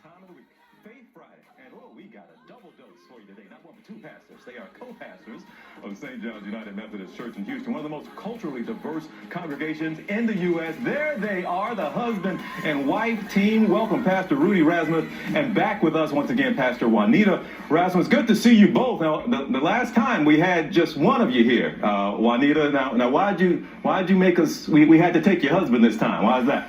time of the week, Faith Friday. And we got a double dose for you today. Not one but two pastors. They are co-pastors of St. John's United Methodist Church in Houston, one of the most culturally diverse congregations in the U.S. There they are, the husband and wife team. Welcome, Pastor Rudy Rasmus, and back with us once again, Pastor Juanita Rasmus. Good to see you both. Now, the last time we had just one of you here, Juanita. Now, why'd you make us? We had to take your husband this time. Why is that?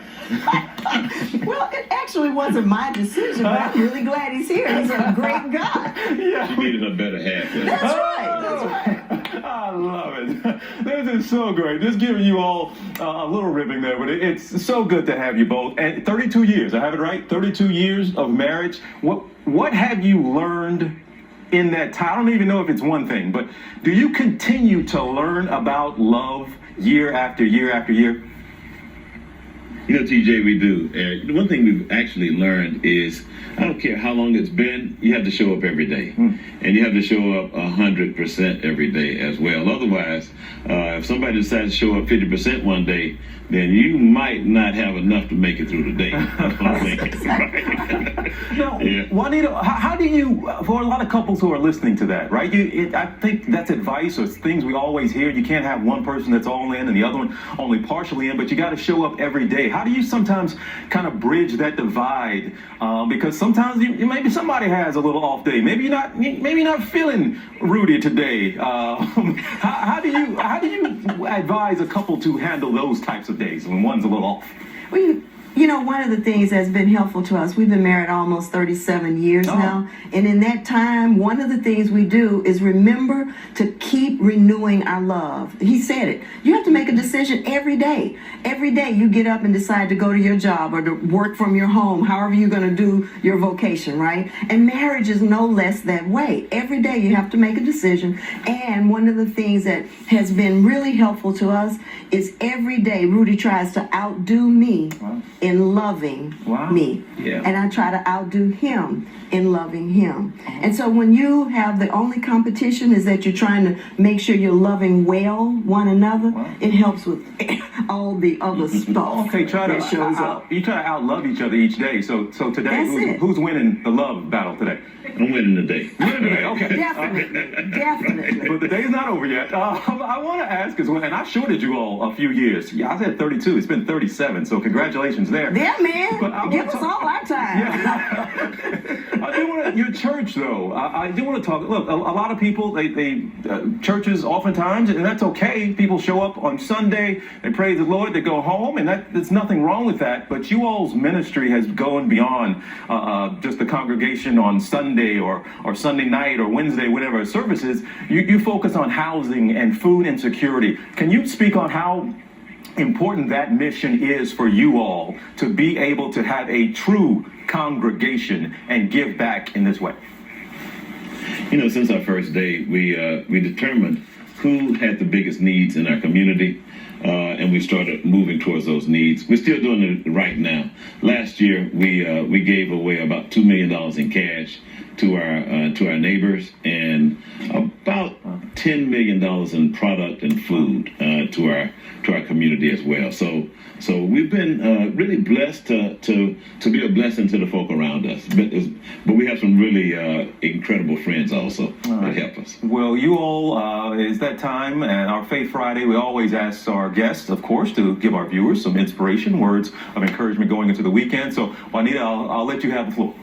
Well, it actually wasn't my decision, but I'm really glad he's here. He's a great guy. Yeah. She needed a better half. That's right. That's right. I love it. This is so great. Just giving you all a little ribbing there, but it's so good to have you both. And 32 years, I have it right? 32 years of marriage. What have you learned in that time? I don't even know if it's one thing, but do you continue to learn about love year after year after year? You know, TJ, we do. The one thing we've actually learned is, I don't care how long it's been, you have to show up every day. And you have to show up 100% every day as well. Otherwise, if somebody decides to show up 50% one day, then you might not have enough to make it through the day. That's what I'm thinking. Right? Now, Juanita, how do you, for a lot of couples who are listening to that, right? I think that's advice or things we always hear. You can't have one person that's all in and the other one only partially in, but you got to show up every day. How do you sometimes kind of bridge that divide? Because sometimes maybe somebody has a little off day. Maybe you're not feeling Rudy today. How do you advise a couple to handle those types of days when one's a little off? Well, you know, one of the things that's been helpful to us, we've been married almost 37 years now. And in that time, one of the things we do is remember to keep renewing our love. He said it. You have to make a decision every day. Every day you get up and decide to go to your job or to work from your home, however you're going to do your vocation, right? And marriage is no less that way. Every day you have to make a decision. And one of the things that has been really helpful to us is every day Rudy tries to outdo me in loving me. Yeah. And I try to outdo him in loving him. And so when you have the only competition is that you're trying to make sure you're loving well one another, it helps with all the other stuff. Okay, that shows up. You try to outlove each other each day. So today, who's winning the love battle today? I'm winning the day. Okay. Definitely. But the day's not over yet. I want to ask as well, and I shorted you all a few years. Yeah, I said 32. It's been 37. So congratulations there. Yeah, man. But give us all our time. Yeah. I do want to, your church though. I do want to talk. Look, a lot of people, they churches oftentimes, and that's okay. People show up on Sunday, they praise the Lord, they go home, and there's nothing wrong with that. But you all's ministry has gone beyond just the congregation on Sunday or Sunday night or Wednesday, whatever services. You focus on housing and food insecurity. Can you speak on how important that mission is for you all to be able to have a true congregation and give back in this way? You know, since our first day, we determined who had the biggest needs in our community, and we started moving towards those needs. We're still doing it right now. Last year, we gave away about $2 million in cash to our neighbors, and about $10 million in product and food to our community as well. So we've been really blessed to be a blessing to the folk around us. But we have some really incredible friends also that help us. Well, you all, it's that time, and our Faith Friday, we always ask our guests, of course, to give our viewers some inspiration, words of encouragement going into the weekend. So, Juanita, I'll let you have the floor.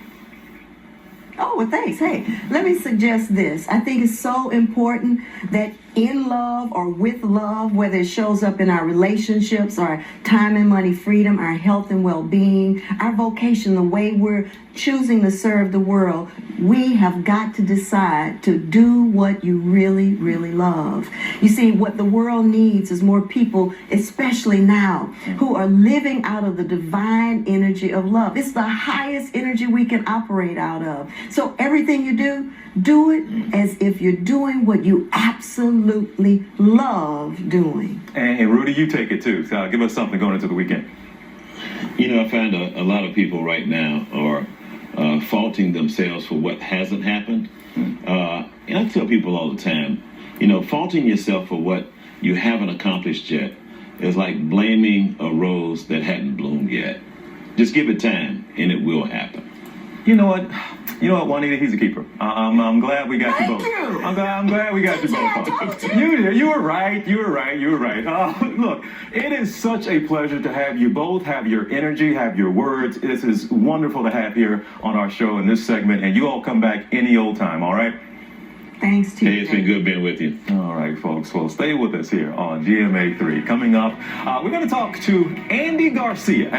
Oh, well, thanks. Hey, let me suggest this. I think it's so important that in love or with love, whether it shows up in our relationships, our time and money freedom, our health and well-being, our vocation, the way we're choosing to serve the world, we have got to decide to do what you really, really love. You see, what the world needs is more people, especially now, who are living out of the divine energy of love. It's the highest energy we can operate out of. So everything you do it as if you're doing what you absolutely love doing. And Rudy, you take it too. So give us something going into the weekend. You know, I find a lot of people right now are faulting themselves for what hasn't happened. And I tell people all the time, you know, faulting yourself for what you haven't accomplished yet is like blaming a rose that hadn't bloomed yet. Just give it time and it will happen. You know what? You know what, Juanita? He's a keeper. I'm glad we got you Thank both. you. I'm glad we got you TJ, I both. told you. You were right. You were right. You were right. Look, it is such a pleasure to have you both, have your energy, have your words. This is wonderful to have here on our show in this segment, and you all come back any old time, all right? Thanks, TJ. Hey, it's been good being with you. All right, folks. Well, stay with us here on GMA3. Coming up, we're going to talk to Andy Garcia.